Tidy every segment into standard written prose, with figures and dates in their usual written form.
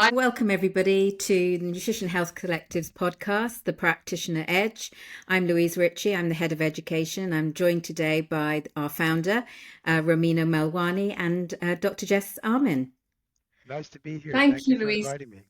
I welcome everybody to the Nutrition Health Collective's podcast, The Practitioner Edge. I'm Louise Ritchie. I'm the head of education. I'm joined today by our founder, Romina Melwani, and Dr. Jess Armine. Nice to be here. Thank Thank you you, for Louise. inviting me.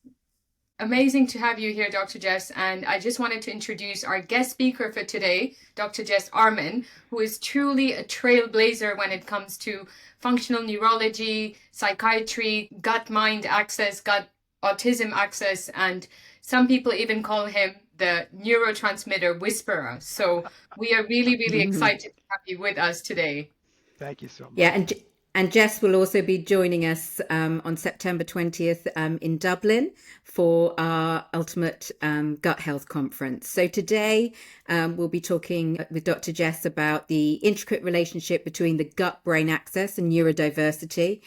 Amazing to have you here, Dr. Jess. And I just wanted to introduce our guest speaker for today, Dr. Jess Armine, who is truly a trailblazer when it comes to functional neurology, psychiatry, gut-mind access, gut autism access, and some people even call him the neurotransmitter whisperer. So we are really, really excited to have you with us today. Thank you so much. Yeah, and Jess will also be joining us on September 20th in Dublin for our Ultimate Gut Health Conference. So today we'll be talking with Dr. Jess about the intricate relationship between the gut-brain axis and neurodiversity,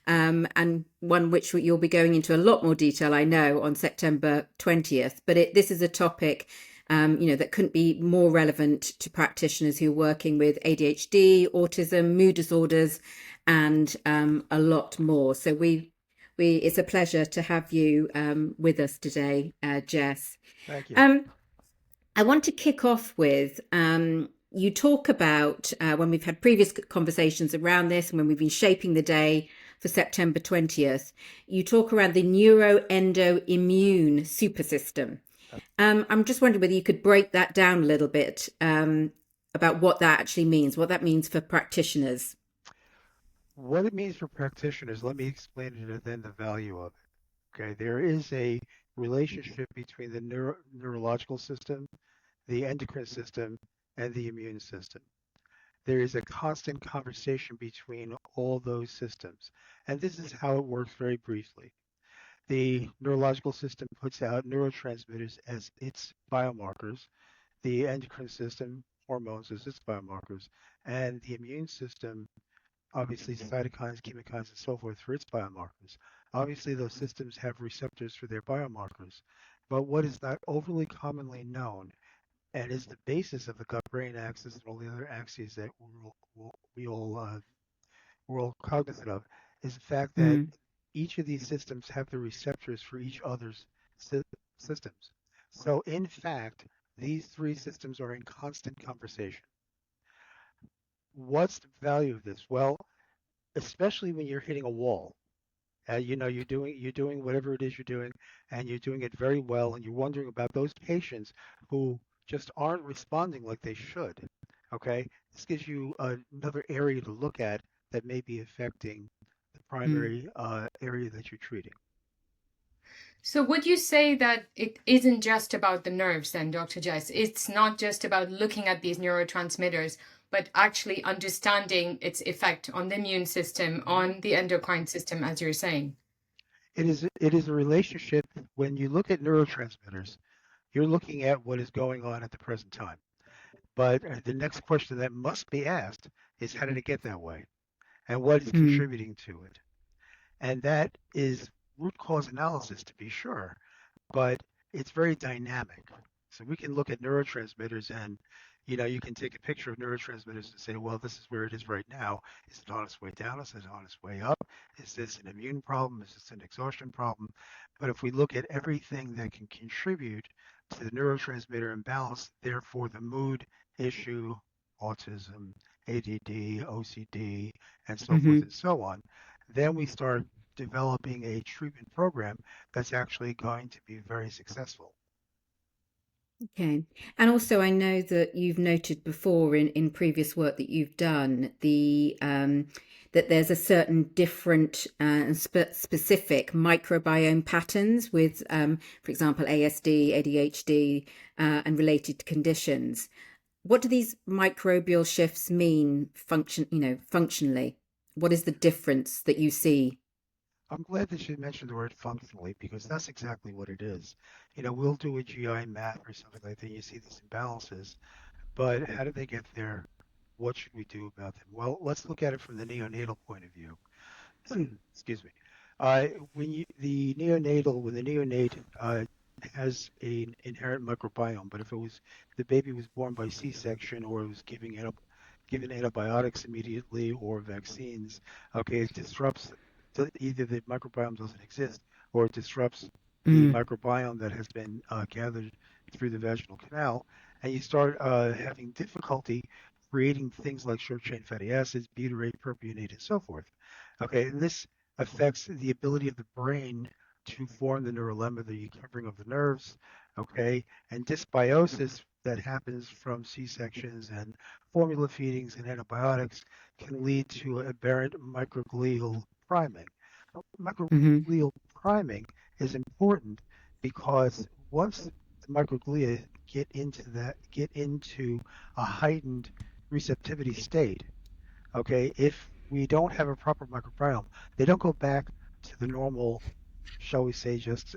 and one which you'll be going into a lot more detail, I know, on September 20th. But this is a topic that couldn't be more relevant to practitioners who are working with ADHD, autism, mood disorders, and a lot more. So it's a pleasure to have you with us today, Jess. Thank you. I want to kick off with you talk about when we've had previous conversations around this, and when we've been shaping the day for September 20th, you talk around the neuroendoimmune supersystem. I'm just wondering whether you could break that down a little bit about what that actually means, what that means for practitioners. What it means for practitioners, let me explain it and then the value of it. Okay, there is a relationship between the neurological system, the endocrine system, and the immune system. There is a constant conversation between all those systems. And this is how it works very briefly. The neurological system puts out neurotransmitters as its biomarkers, the endocrine system, hormones as its biomarkers, and the immune system, obviously cytokines, chemokines, and so forth for its biomarkers. Obviously, those systems have receptors for their biomarkers. But what is not overly commonly known and is the basis of the gut-brain axis and all the other axes that we're all cognizant of is the fact that each of these systems have the receptors for each other's systems. So in fact, these three systems are in constant conversation. What's the value of this? Well, especially when you're hitting a wall. You're doing whatever it is you're doing, and you're doing it very well, and you're wondering about those patients who just aren't responding like they should. Okay, this gives you another area to look at that may be affecting the primary area that you're treating. So would you say that it isn't just about the nerves then, Dr. Jess? It's not just about looking at these neurotransmitters, but actually understanding its effect on the immune system, on the endocrine system, as you're saying? It is a relationship. When you look at neurotransmitters, you're looking at what is going on at the present time. But the next question that must be asked is how did it get that way? And what is contributing to it? And that is root cause analysis to be sure, but it's very dynamic. So we can look at neurotransmitters and you can take a picture of neurotransmitters and say, well, this is where it is right now. Is it on its way down? Is it on its way up? Is this an immune problem? Is this an exhaustion problem? But if we look at everything that can contribute to the neurotransmitter imbalance, therefore the mood issue, autism, ADD, OCD, and so forth and so on, then we start developing a treatment program that's actually going to be very successful. Okay. And also, I know that you've noted before in previous work that you've done that there's a certain different and specific microbiome patterns with, for example, ASD, ADHD, and related conditions. What do these microbial shifts mean functionally? What is the difference that you see? I'm glad that you mentioned the word functionally because that's exactly what it is. We'll do a GI map or something like that. You see these imbalances, but how do they get there? What should we do about them? Well, let's look at it from the neonatal point of view. Excuse me. When the neonate has an inherent microbiome, but if the baby was born by C-section or it was given antibiotics immediately or vaccines, okay, it disrupts either the microbiome doesn't exist or it disrupts the Mm. microbiome that has been gathered through the vaginal canal, and you start having difficulty creating things like short-chain fatty acids, butyrate, propionate, and so forth. Okay, and this affects the ability of the brain to form the neurolemma, the covering of the nerves. Okay, and dysbiosis that happens from C-sections and formula feedings and antibiotics can lead to aberrant microglial priming. Mm-hmm. Microglial priming is important because once the microglia get into a heightened receptivity state, okay, if we don't have a proper microbiome, they don't go back to the normal, shall we say, just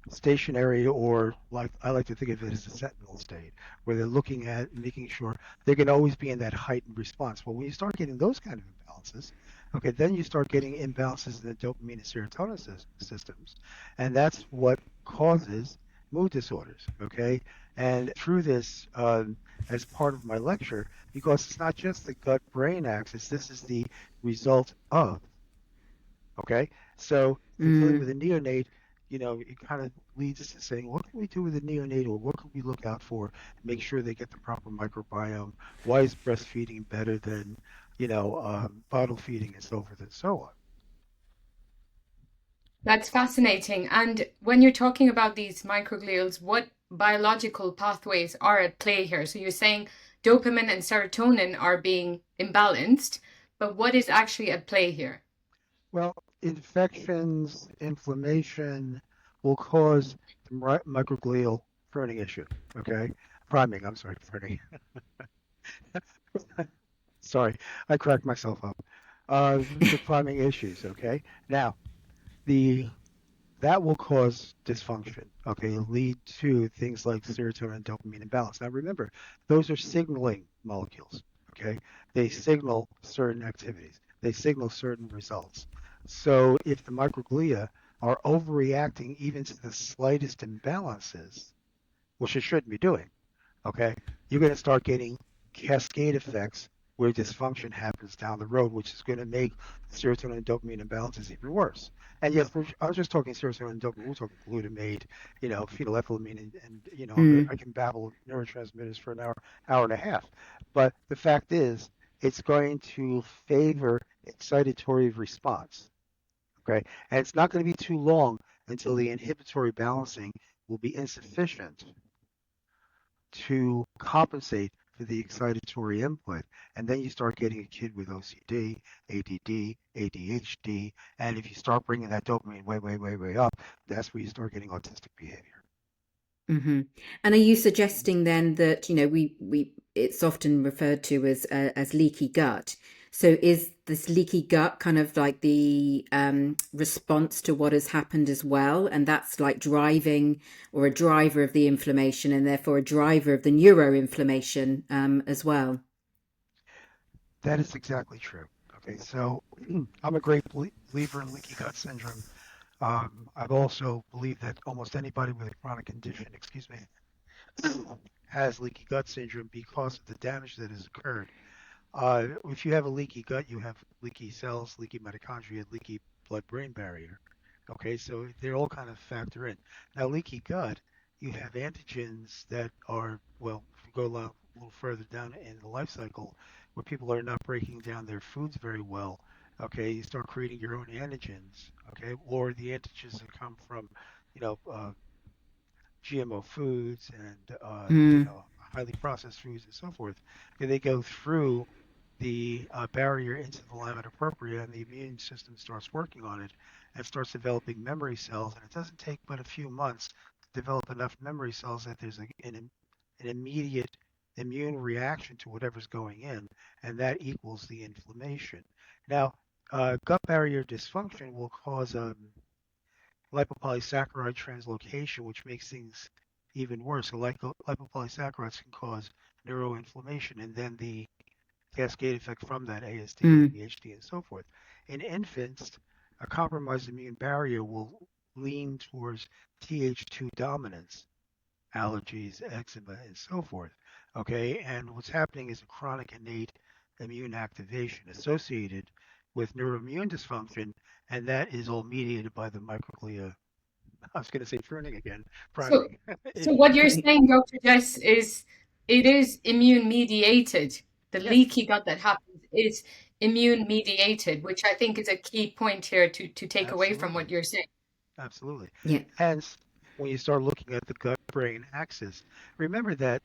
stationary, or like I like to think of it as a sentinel state, where they're looking at making sure they can always be in that heightened response. Well, when you start getting those kind of imbalances, okay, then you start getting imbalances in the dopamine and serotonin systems, and that's what causes mood disorders. Okay, and through this, as part of my lecture, because it's not just the gut-brain axis, this is the result of. Okay, so if you're dealing Mm. with a neonate, it kind of leads us to saying, what can we do with a neonate, or what can we look out for, make sure they get the proper microbiome? Why is breastfeeding better than, bottle feeding, and so forth and so on? That's fascinating. And when you're talking about these microglials, what biological pathways are at play here? So you're saying dopamine and serotonin are being imbalanced, but what is actually at play here? Well, infections, inflammation will cause the microglial pruning issue. Okay, priming. I'm sorry, pruning. Sorry, I cracked myself up. The priming issues. Okay, now the that will cause dysfunction. Okay, lead to things like serotonin and dopamine imbalance. Now remember, those are signaling molecules. Okay, they signal certain activities. They signal certain results. So if the microglia are overreacting even to the slightest imbalances, which it shouldn't be doing, okay, you're going to start getting cascade effects where dysfunction happens down the road, which is going to make serotonin and dopamine imbalances even worse. And yes, I was just talking serotonin and dopamine. We're talking glutamate, phenylethylamine, and Mm. I can babble neurotransmitters for an hour and a half. But the fact is, it's going to favor excitatory response. Okay, and it's not going to be too long until the inhibitory balancing will be insufficient to compensate for the excitatory input. And then you start getting a kid with OCD, ADD, ADHD. And if you start bringing that dopamine way, way, way, way up, that's where you start getting autistic behavior. Mm-hmm. And are you suggesting then that, we it's often referred to as leaky gut. So is this leaky gut kind of like the response to what has happened as well? And that's like driving, or a driver of the inflammation, and therefore a driver of the neuroinflammation as well? That is exactly true. Okay, so I'm a great believer in leaky gut syndrome. I've also believed that almost anybody with a chronic condition, excuse me, has leaky gut syndrome because of the damage that has occurred. If you have a leaky gut, you have leaky cells, leaky mitochondria, leaky blood-brain barrier. Okay, so they all kind of factor in. Now, leaky gut, you have antigens that are, well, if you go a little further down in the life cycle, where people are not breaking down their foods very well, okay, you start creating your own antigens, okay, or the antigens that come from, you know, uh, GMO foods and Mm. highly processed foods and so forth. And they go through the barrier into the lamina propria, and the immune system starts working on it and starts developing memory cells. And it doesn't take but a few months to develop enough memory cells that there's an immediate immune reaction to whatever's going in, and that equals the inflammation. Now, gut barrier dysfunction will cause lipopolysaccharide translocation, which makes things even worse. So lipopolysaccharides can cause neuroinflammation, and then the cascade effect from that, ASD, Mm. ADHD, and so forth. In infants, a compromised immune barrier will lean towards Th2 dominance, allergies, eczema, and so forth. Okay, and what's happening is a chronic innate immune activation associated with neuroimmune dysfunction, and that is all mediated by the microglia. I was going to say pruning again, So, priming so what issues. you're saying, Dr. Jess, is it is immune mediated. The Yes, leaky gut that happens is immune mediated, which I think is a key point here to take away from absolutely. what you're saying. Absolutely. Yeah. Hence, when you start looking at the gut-brain axis, remember that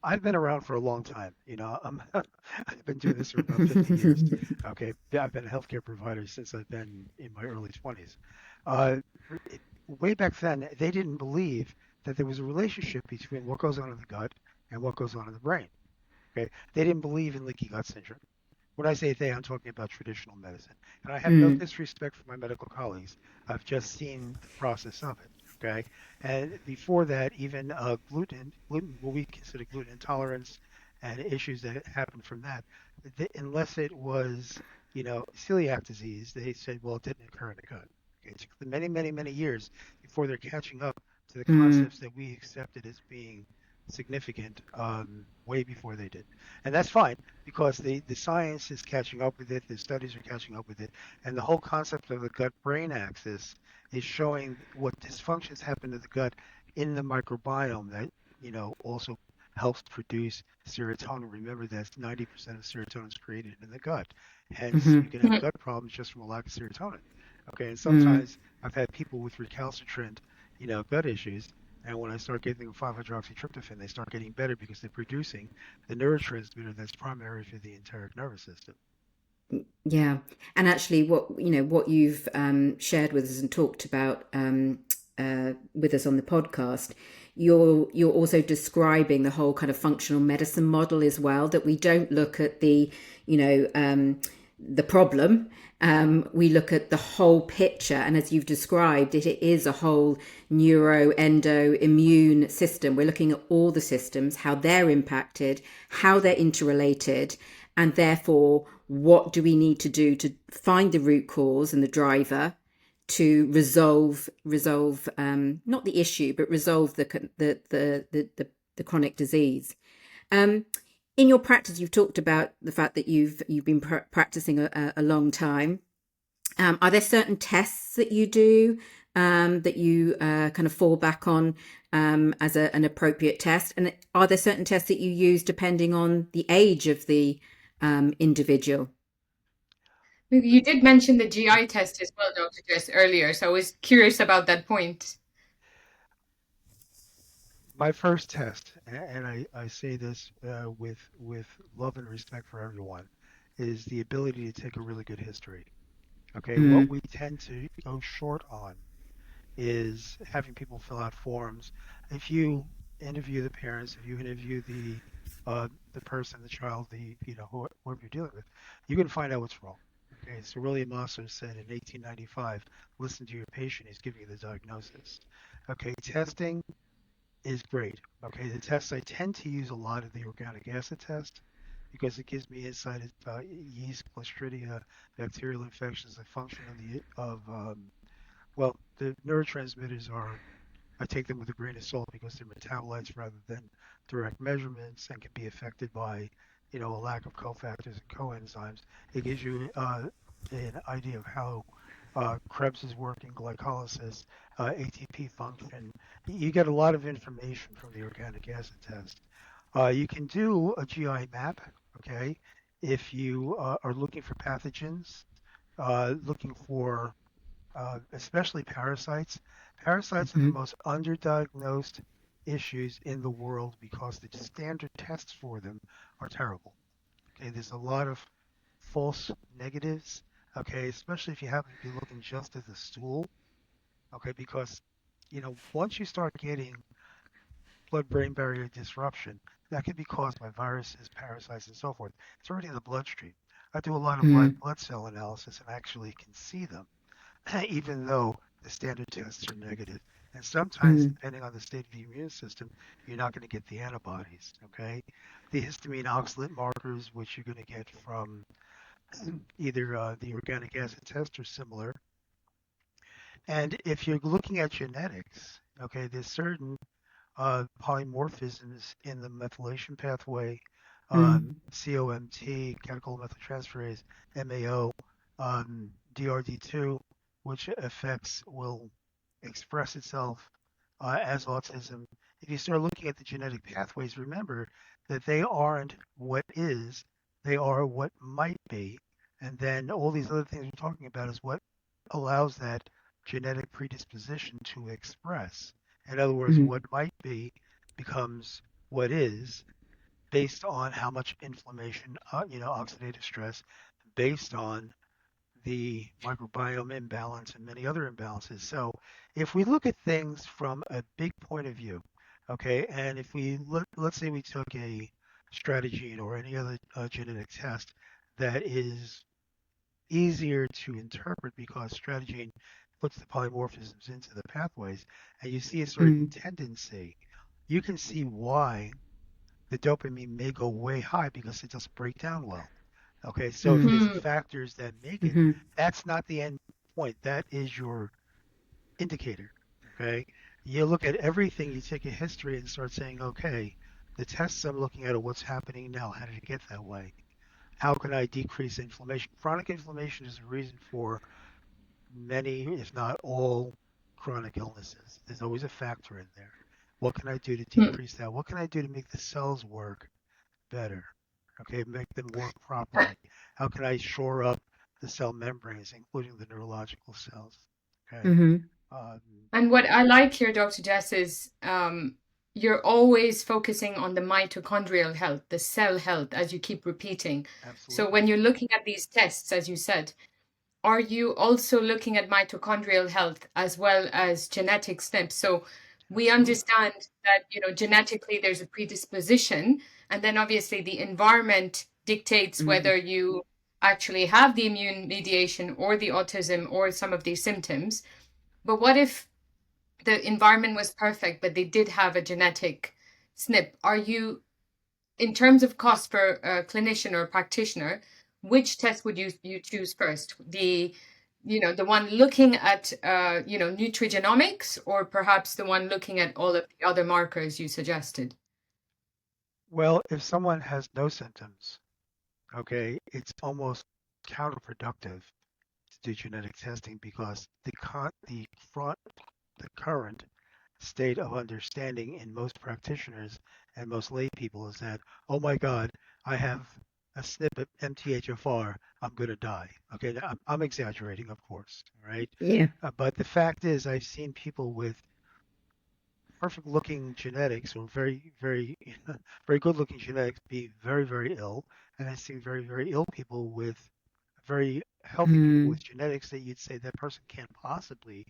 I've been around for a long time. I've been doing this for about 50 years. Okay, yeah, I've been a healthcare provider since I've been in my early 20s. Uh, Way back then, they didn't believe that there was a relationship between what goes on in the gut and what goes on in the brain. Okay, they didn't believe in leaky gut syndrome. When I say they, I'm talking about traditional medicine. And I have no Mm. disrespect for my medical colleagues. I've just seen the process of it. Okay. And before that, even gluten, what we consider gluten intolerance and issues that happen from that, unless it was, celiac disease, they said, well, it didn't occur in the gut. Okay. It took them many, many, many years before they're catching up to the Mm. concepts that we accepted as being significant way before they did. And that's fine because the science is catching up with it, the studies are catching up with it, and the whole concept of the gut-brain axis is showing what dysfunctions happen to the gut in the microbiome that, also helps produce serotonin. Remember that 90% of serotonin is created in the gut. Hence, you Mhm. can have gut problems just from a lack of serotonin. Okay, and Mm. sometimes I've had people with recalcitrant, gut issues, and when I start giving them 5-hydroxytryptophan, they start getting better because they're producing the neurotransmitter that's primary for the enteric nervous system. Yeah, and actually, what you've shared with us and talked about with us on the podcast, you're also describing the whole kind of functional medicine model as well. That we don't look at you know the problem. We look at the whole picture, and as you've described, it is a whole immune system. We're looking at all the systems, how they're impacted, how they're interrelated, and therefore what do we need to do to find the root cause and the driver to resolve not the issue but resolve the chronic disease. In your practice, you've talked about the fact that you've been practicing a long time. Are there certain tests that you do that you kind of fall back on as an appropriate test? And are there certain tests that you use depending on the age of the individual? You did mention the GI test as well, Dr. Jess, earlier, so I was curious about that point. My first test, and I say this with love and respect for everyone, is the ability to take a really good history. Okay, what Mm. we tend to go short on is having people fill out forms. If you interview the parents, if you interview the person, the child, whoever you're dealing with, you can find out what's wrong. Okay, so William Osler said in 1895, listen to your patient, he's giving you the diagnosis. Okay, testing is great. Okay, the tests I tend to use a lot of the organic acid test because it gives me insight about yeast, Clostridia, bacterial infections, the function the neurotransmitters are, I take them with a grain of salt because they're metabolites rather than direct measurements and can be affected by, a lack of cofactors and coenzymes. It gives you an idea of how Krebs is working, glycolysis, ATP function. You get a lot of information from the organic acid test. You can do a GI map, okay, if you are looking for pathogens, looking for especially parasites. Parasites are the Mhm. most underdiagnosed issues in the world because the standard tests for them are terrible. Okay, there's a lot of false negatives. Okay, especially if you happen to be looking just at the stool. Okay, because once you start getting blood-brain barrier disruption, that can be caused by viruses, parasites, and so forth. It's already in the bloodstream. I do a lot of live Mm. blood cell analysis and actually can see them even though the standard tests are negative. And sometimes, Mm. depending on the state of the immune system, you're not going to get the antibodies, okay? The histamine oxalate markers, which you're going to get from either the organic acid test or similar. And if you're looking at genetics, okay, there's certain polymorphisms in the methylation pathway Mm. COMT, catechol-methyltransferase, MAO, DRD2, which will express itself as autism. If you start looking at the genetic pathways, remember that they aren't what is, they are what might be. And then all these other things we're talking about is what allows that genetic predisposition to express. In other words, Mm. what might be becomes what is based on how much inflammation, oxidative stress, based on the microbiome imbalance and many other imbalances. So if we look at things from a big point of view, okay, and if we look, let's say we took a strategy or any other genetic test that is easier to interpret because strategy puts the polymorphisms into the pathways, and you see a certain Mm. tendency, you can see why the dopamine may go way high because it doesn't break down well. Okay, so if Mm. there's Hmm. factors that make it, Mm-hmm. that's not the end point. That is your indicator. Okay, you look at everything, you take a history and start saying, okay, the tests I'm looking at are what's happening now. How did it get that way? How can I decrease inflammation? Chronic inflammation is a reason for many, if not all, chronic illnesses. There's always a factor in there. What can I do to Hmm. decrease that? What can I do to make the cells work better? Okay, make them work properly. How can I shore up the cell membranes, including the neurological cells? Okay. Mm-hmm. Um, And what I like here, Dr. Jess, is you're always focusing on the mitochondrial health, the cell health, as you keep repeating. So Absolutely. when you're looking at these tests, as you said, are you also looking at mitochondrial health as well as genetic SNPs? So we Absolutely. understand that, genetically there's a predisposition, and then obviously the environment dictates Mm. whether you actually have the immune mediation or the autism or some of these symptoms. But what if the environment was perfect, but they did have a genetic SNP? Are you, in terms of cost for a clinician or a practitioner, which test would you choose first? The one looking at nutrigenomics, or perhaps the one looking at all of the other markers you suggested? Well, if someone has no symptoms, okay, it's almost counterproductive to do genetic testing because the current state of understanding in most practitioners and most lay people is that, oh my God, I have a SNP of MTHFR, I'm going to die. Okay, I'm exaggerating, of course, right? Yeah. But the fact is, I've seen people with perfect looking genetics or very, very, very good looking genetics be very, very ill. And I've seen very, very ill people with very healthy people Mm. with genetics that you'd say that person can't possibly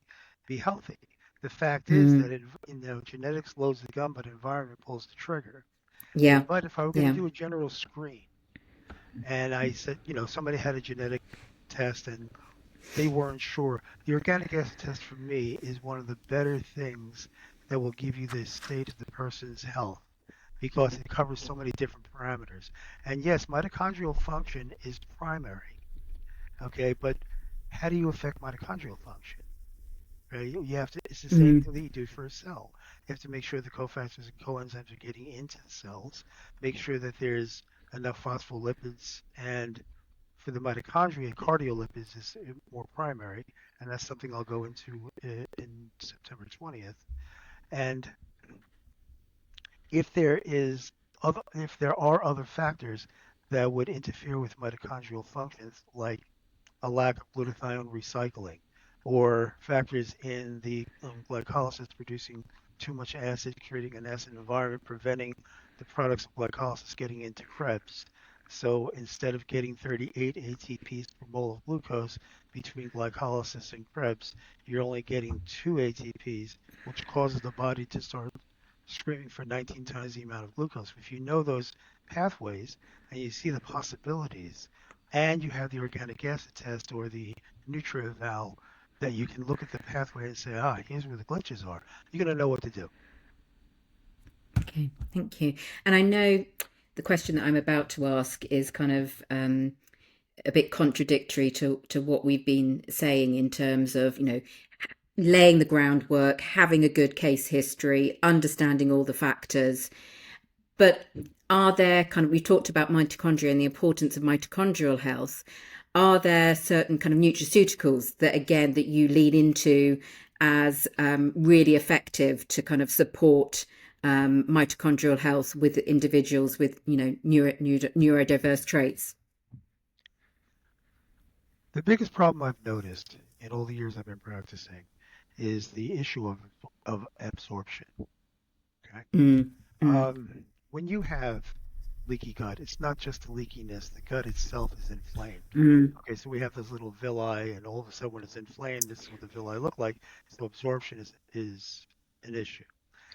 be healthy. The fact is Mm. that genetics loads the gun, but environment pulls the trigger. Yeah. But if I were going to Yeah. do a general screen and I said, somebody had a genetic test and they weren't sure, the organic acid test for me is one of the better things that will give you the state of the person's health because it covers so many different parameters. And yes, mitochondrial function is primary. Okay, but how do you affect mitochondrial function? Right? You have to. It's the same Mm. thing that you do for a cell. You have to make sure the cofactors and coenzymes are getting into the cells. Make sure that there's enough phospholipids, and for the mitochondria, cardiolipids is more primary, and that's something I'll go into in September 20th. And if if there are other factors that would interfere with mitochondrial functions, like a lack of glutathione recycling, or factors in the glycolysis producing too much acid, creating an acid environment, preventing the products of glycolysis getting into Krebs. So instead of getting 38 ATPs per mole of glucose between glycolysis and Krebs, you're only getting 2 ATPs, which causes the body to start screaming for 19 times the amount of glucose. If you know those pathways and you see the possibilities, and you have the organic acid test or the NutriEval that you can look at the pathway and say, here's where the glitches are, you're going to know what to do. Okay. Thank you. And I know the question that I'm about to ask is kind of a bit contradictory to what we've been saying in terms of, laying the groundwork, having a good case history, understanding all the factors. But are there we talked about mitochondria and the importance of mitochondrial health. Are there certain kind of nutraceuticals that, again, that you lean into as really effective to kind of support mitochondrial health with individuals with, neurodiverse traits? The biggest problem I've noticed in all the years I've been practicing is the issue of absorption. Okay. Mm, mm, When you have leaky gut, it's not just the leakiness, the gut itself is inflamed. mm, Okay, so we have this little villi, and all of a sudden when it's inflamed, this is what the villi look like. So absorption is an issue.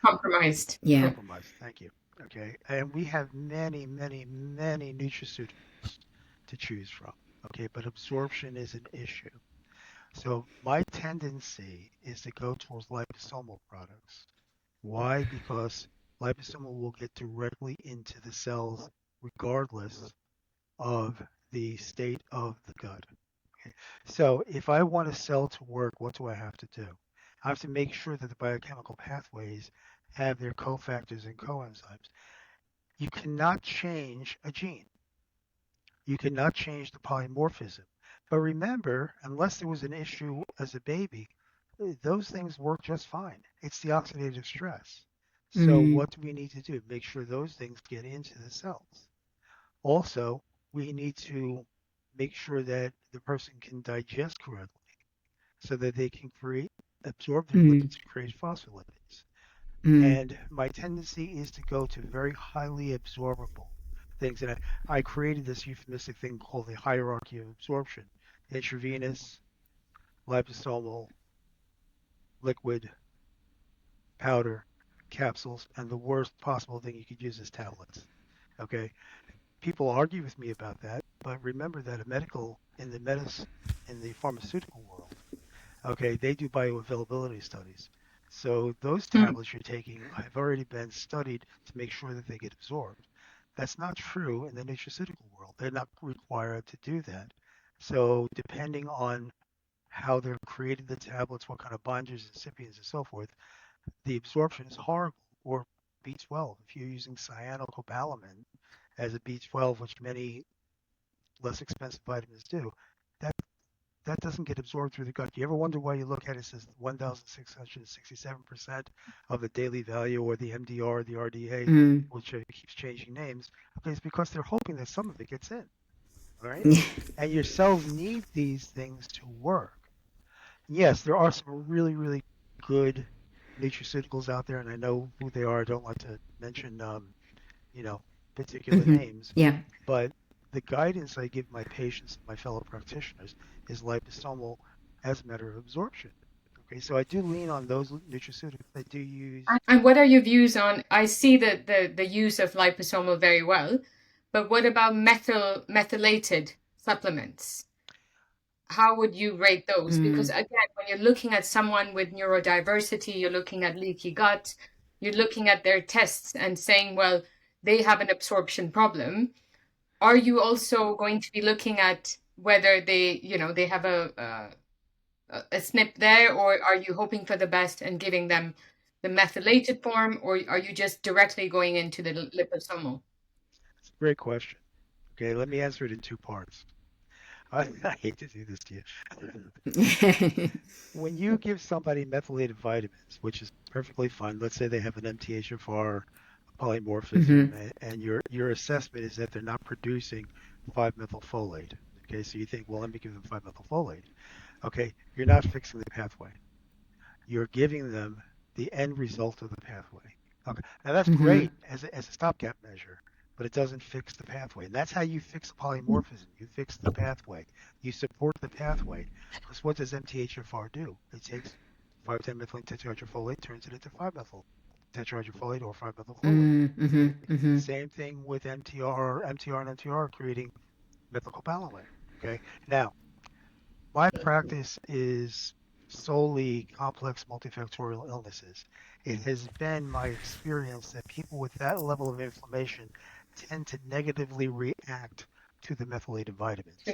Compromised. yeah. Compromised, thank you. Okay, and we have many, many, many nutraceuticals to choose from. Okay, but absorption is an issue. So my tendency is to go towards liposomal products. Why? Because liposomal will get directly into the cells regardless of the state of the gut. Okay. So if I want a cell to work, what do I have to do? I have to make sure that the biochemical pathways have their cofactors and coenzymes. You cannot change a gene. You cannot change the polymorphism. But remember, unless there was an issue as a baby, those things work just fine. It's the oxidative stress. So Mm, what do we need to do? Make sure those things get into the cells. Also, we need to make sure that the person can digest correctly so that they can absorb their mm, lipids and create phospholipids. mm, And my tendency is to go to very highly absorbable things. And I created this euphemistic thing called the hierarchy of absorption: intravenous, liposomal, liquid, powder, capsules, and the worst possible thing you could use is tablets. Okay, people argue with me about that, but remember that in the pharmaceutical world, okay, they do bioavailability studies. So those Mm. tablets you're taking have already been studied to make sure that they get absorbed. That's not true in the nutraceutical world. They're not required to do that. So depending on how they're created, the tablets, what kind of binders, excipients, and so forth, the absorption is horrible. Or B12, if you're using cyanocobalamin as a B12, which many less expensive vitamins do, that that doesn't get absorbed through the gut. Do you ever wonder why you look at it, it says 1,667% of the daily value, or the MDR, the RDA, mm. which keeps changing names? Okay, it's because they're hoping that some of it gets in. All right, and your cells need these things to work. Yes, there are some really, really good nutraceuticals out there, and I know who they are. I don't like to mention, you know, particular Hmm. names, Yeah. but the guidance I give my patients and my fellow practitioners is liposomal as a matter of absorption. Okay, so I do lean on those nutraceuticals. I do use. And what are your views on? I see the use of liposomal very well, but what about methylated supplements? How would you rate those? Because Mm, again, when you're looking at someone with neurodiversity, you're looking at leaky gut, you're looking at their tests and saying, well, they have an absorption problem. Are you also going to be looking at whether they have a SNP there, or are you hoping for the best and giving them the methylated form, or are you just directly going into the liposomal? It's a great question. Okay, let me answer it in two parts. I hate to do this to you. When you give somebody methylated vitamins, which is perfectly fine, let's say they have an MTHFR polymorphism, hmm. and your assessment is that they're not producing 5-methylfolate. Okay, so you think, well, let me give them 5-methylfolate. Okay, you're not fixing the pathway. You're giving them the end result of the pathway. Okay, now that's Hmm. great as a stopgap measure, but it doesn't fix the pathway. And that's how you fix polymorphism. You fix the pathway. You support the pathway. Because what does MTHFR do? It takes 5,10-methylene tetrahydrofolate, turns it into 5-methyl tetrahydrofolate or 5-methylfolate. Mm-hmm. It's the Hmm. same thing with MTR and MTR creating methylcobalamin. Okay, now my practice is solely complex multifactorial illnesses. It has been my experience that people with that level of inflammation tend to negatively react to the methylated vitamins.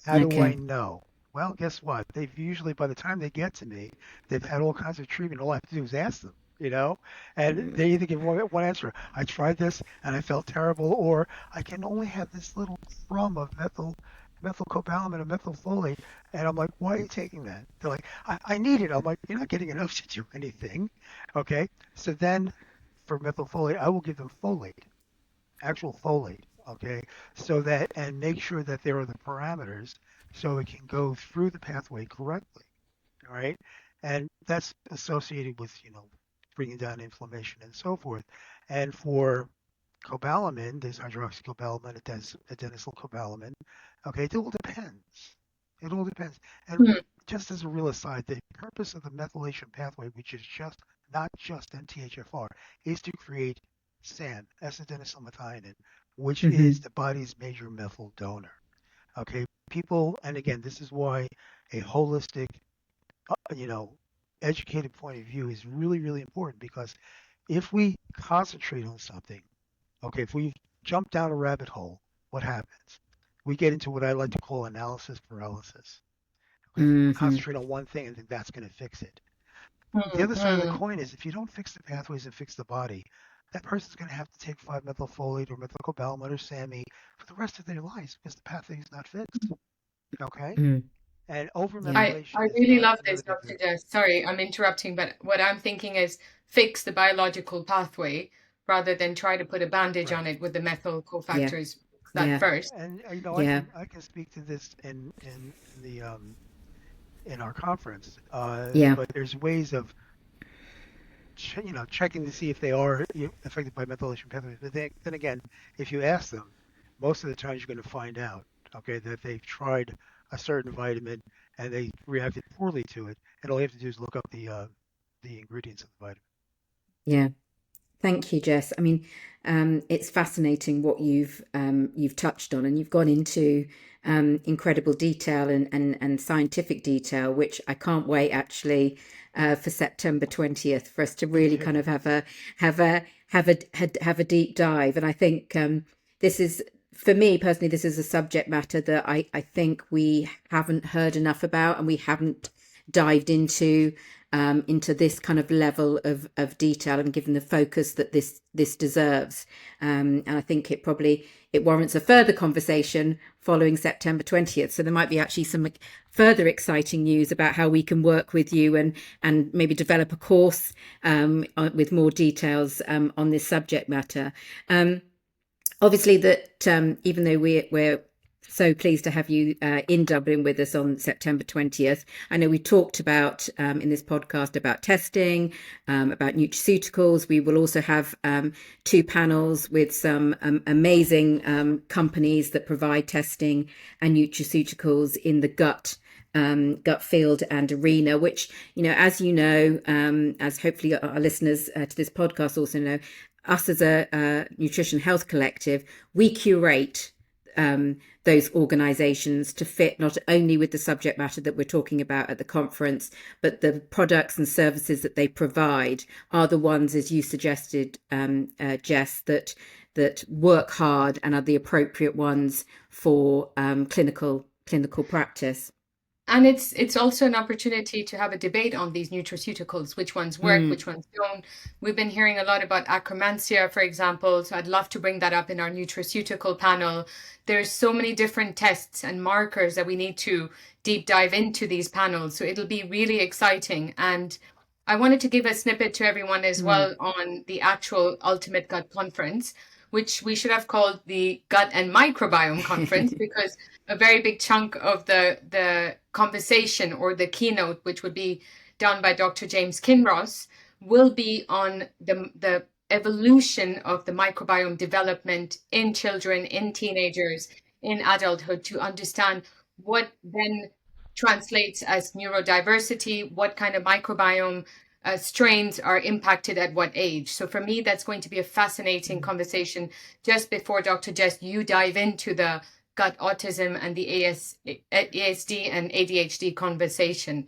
How do I Okay. know? Well, guess what? They've usually, by the time they get to me, they've had all kinds of treatment. All I have to do is ask them. you know? And they either give one answer, I tried this and I felt terrible, or I can only have this little crumb of methylcobalamin and methylfolate. And I'm like, why are you taking that? They're like, I need it. I'm like, you're not getting enough to do anything. Okay. So then for methylfolate, I will give them folate, actual folate. Okay. So that, and make sure that there are the parameters so it can go through the pathway correctly. All right. And that's associated with, bringing down inflammation and so forth. And for cobalamin, there's hydroxycobalamin, adenosylcobalamin. Okay, it all depends. It all depends. And Hmm. just as a real aside, the purpose of the methylation pathway, which is just not just MTHFR, is to create SAM, S-adenosylmethionine, which is the body's major methyl donor. Okay, people, and again, this is why a holistic, you know, educated point of view is really, really important, because if we concentrate on something, okay, if we jump down a rabbit hole, what happens? We get into what I like to call analysis paralysis. Okay, we Mm-hmm. concentrate on one thing and think that's going to fix it. The Hmm. other side of the Hmm. coin is if you don't fix the pathways and fix the body, that person's going to have to take 5-methylfolate or methylcobalamin or SAMe for the rest of their lives because the pathway is not fixed. Okay, Mm. and Yeah. I overmethylation is really not love a this, good Dr. thing. Jess. Sorry, I'm interrupting, but what I'm thinking is fix the biological pathway rather than try to put a bandage Right. on it with the methyl Yeah. cofactors. Fix that Yeah. first. And Yeah. I can speak to this in the in our conference. Yeah. But there's ways of checking to see if they are affected by methylation pathways. But then again, if you ask them, most of the times you're going to find out, okay, that they've tried a certain vitamin and they reacted poorly to it, and all you have to do is look up the ingredients of the vitamin. Yeah. Thank you, Jess. I mean, it's fascinating what you've touched on, and you've gone into incredible detail and scientific detail, which I can't wait actually for September 20th for us to Me really kind too. of have a deep dive. And I think this is, for me personally, this is a subject matter that I think we haven't heard enough about, and we haven't dived into this kind of level of detail and given the focus that this deserves. And I think it warrants a further conversation following September 20th. So there might be actually some further exciting news about how we can work with you and maybe develop a course with more details on this subject matter. Obviously, that even though we're so pleased to have you in Dublin with us on September 20th. I know we talked about in this podcast about testing, about nutraceuticals. We will also have 2 panels with some amazing companies that provide testing and nutraceuticals in the gut field and arena, which, as as hopefully our listeners to this podcast also know, us as a nutrition health collective, we curate those organizations to fit not only with the subject matter that we're talking about at the conference, but the products and services that they provide are the ones, as you suggested, Jess, that work hard and are the appropriate ones for clinical practice. And it's also an opportunity to have a debate on these nutraceuticals, which ones work, which ones don't. We've been hearing a lot about acromantia, for example, so I'd love to bring that up in our nutraceutical panel. There's so many different tests and markers that we need to deep dive into these panels, so it'll be really exciting. And I wanted to give a snippet to everyone as well on the actual Ultimate Gut Conference, which we should have called the Gut and Microbiome Conference, because a very big chunk of the conversation or the keynote, which would be done by Dr. James Kinross, will be on the evolution of the microbiome development in children, in teenagers, in adulthood, to understand what then translates as neurodiversity, what kind of microbiome strains are impacted at what age. So for me, that's going to be a fascinating conversation. Just before, Dr. Jess, you dive into the gut autism and the ASD and ADHD conversation.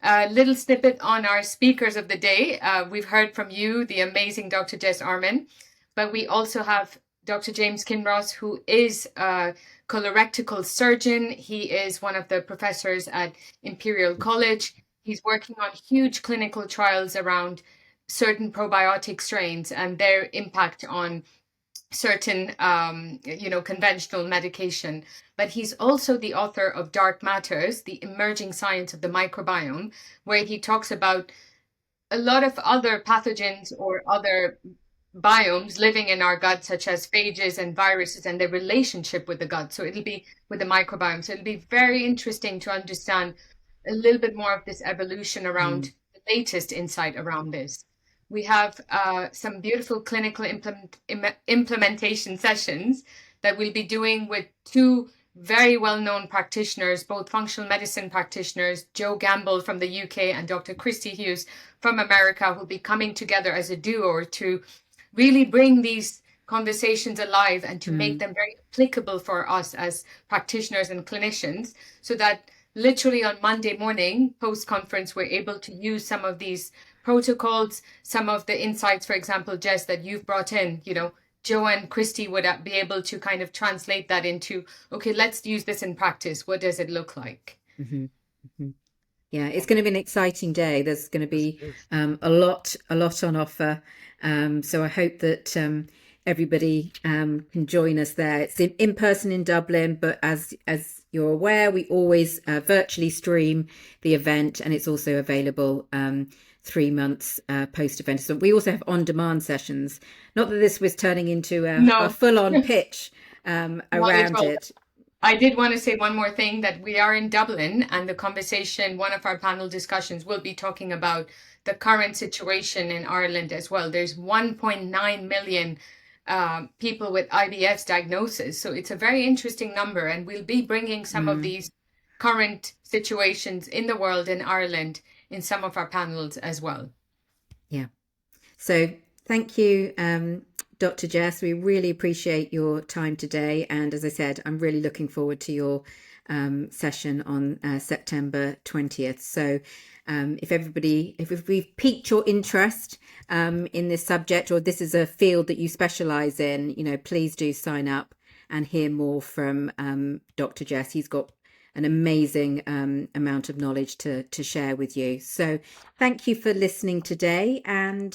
A little snippet on our speakers of the day. We've heard from you, the amazing Dr. Jess Armine, but we also have Dr. James Kinross, who is a colorectal surgeon. He is one of the professors at Imperial College. He's working on huge clinical trials around certain probiotic strains and their impact on certain conventional medication. But he's also the author of Dark Matters, the emerging science of the microbiome, where he talks about a lot of other pathogens or other biomes living in our gut, such as phages and viruses and their relationship with the gut. So it'll be with the microbiome. So it'll be very interesting to understand a little bit more of this evolution around the latest insight around this. We have some beautiful clinical implementation sessions that we'll be doing with two very well-known practitioners, both functional medicine practitioners, Joe Gamble from the UK and Dr. Christy Hughes from America, who'll be coming together as a duo to really bring these conversations alive and to make them very applicable for us as practitioners and clinicians, so that literally on Monday morning, post-conference, we're able to use some of these protocols, some of the insights, for example, Jess, that you've brought in, Joe and Christy would be able to kind of translate that into, okay, let's use this in practice. What does it look like? Yeah, it's going to be an exciting day. There's going to be a lot on offer. So I hope that everybody can join us there. It's in person in Dublin, but as you're aware, we always virtually stream the event, and it's also available 3 months post-event. So we also have on-demand sessions. Not that this was turning into a full-on pitch around it. I did want to say one more thing, that we are in Dublin, and the conversation, one of our panel discussions, will be talking about the current situation in Ireland as well. There's 1.9 million people with IBS diagnosis. So it's a very interesting number, and we'll be bringing some of these current situations in the world in Ireland in some of our panels as well. Yeah. So thank you, Dr. Jess. We really appreciate your time today. And as I said, I'm really looking forward to your session on September 20th. So if we've piqued your interest in this subject, or this is a field that you specialize in, please do sign up and hear more from Dr. Jess. He's got an amazing amount of knowledge to share with you. So thank you for listening today, and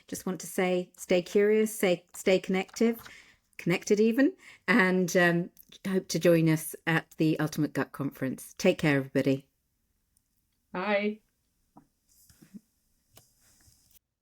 just want to say, stay curious, stay connected even, and hope to join us at the Ultimate Gut Conference. Take care, everybody. Bye.